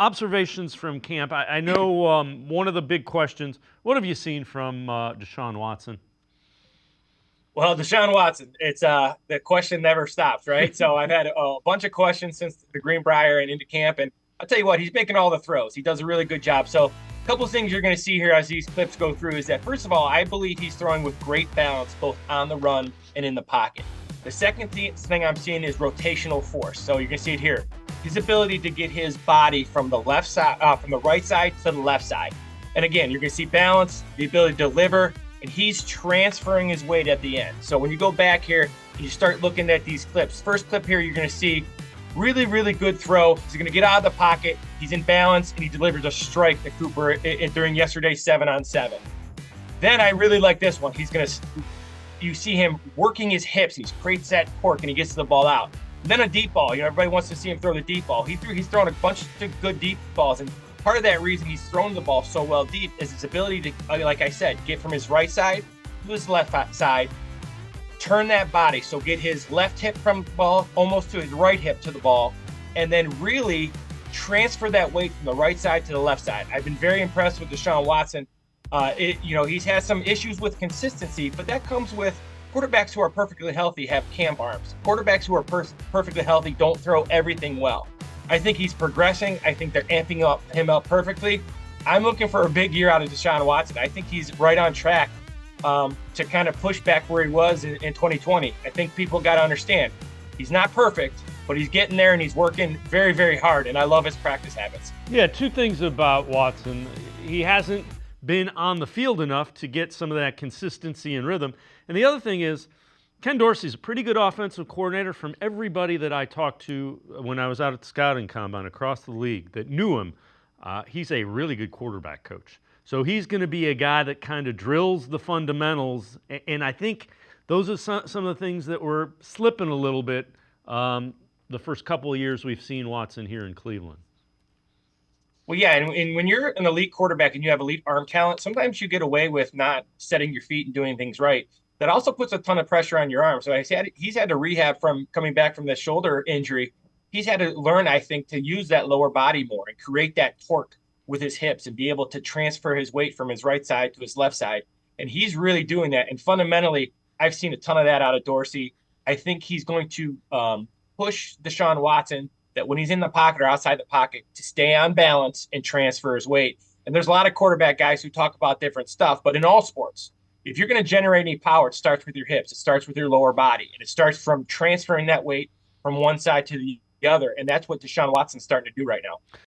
Observations from camp. I know one of the big questions. What have you seen from Deshaun Watson? Well, Deshaun Watson, it's the question never stops, right? So I've had a bunch of questions since the Greenbrier and into camp, and I'll tell you what, he's making all the throws. He does a really good job. So a couple of things you're going to see here as these clips go through is that first of all, I believe he's throwing with great balance both on the run and in the pocket. The second thing I'm seeing is rotational force. So you can see it here. His ability to get his body from the left side, from the right side to the left side. And again, you're going to see balance, the ability to deliver, and he's transferring his weight at the end. So when you go back here, you start looking at these clips. First clip here, you're going to see really, really good throw. He's going to get out of the pocket. He's in balance, and he delivers a strike to Cooper during yesterday's 7-on-7. Then I really like this one. You see him working his hips. He creates that torque, and he gets the ball out. And then a deep ball. Everybody wants to see him throw the deep ball. He's thrown a bunch of good deep balls, and part of that reason he's thrown the ball so well deep is his ability to, like I said, get from his right side to his left side, turn that body, so get his left hip from the ball almost to his right hip to the ball, and then really transfer that weight from the right side to the left side. I've been very impressed with Deshaun Watson. He's had some issues with consistency, but that comes with quarterbacks who are perfectly healthy have camp arms. Quarterbacks who are perfectly healthy don't throw everything well. I think he's progressing. I think they're amping him up perfectly. I'm looking for a big year out of Deshaun Watson. I think he's right on track to kind of push back where he was in 2020. I think people got to understand he's not perfect, but he's getting there and he's working very, very hard. And I love his practice habits. Yeah, two things about Watson. He hasn't been on the field enough to get some of that consistency and rhythm. And the other thing is, Ken Dorsey's a pretty good offensive coordinator. From everybody that I talked to when I was out at the scouting combine across the league that knew him, he's a really good quarterback coach. So he's going to be a guy that kind of drills the fundamentals. And I think those are some of the things that were slipping a little bit the first couple of years we've seen Watson here in Cleveland. Well, yeah, and when you're an elite quarterback and you have elite arm talent, sometimes you get away with not setting your feet and doing things right. That also puts a ton of pressure on your arm. So he's had to rehab from coming back from the shoulder injury. He's had to learn, I think, to use that lower body more and create that torque with his hips and be able to transfer his weight from his right side to his left side. And he's really doing that. And fundamentally, I've seen a ton of that out of Dorsey. I think he's going to push Deshaun Watson that when he's in the pocket or outside the pocket to stay on balance and transfer his weight. And there's a lot of quarterback guys who talk about different stuff, but in all sports, if you're going to generate any power, it starts with your hips. It starts with your lower body. And it starts from transferring that weight from one side to the other. And that's what Deshaun Watson's starting to do right now.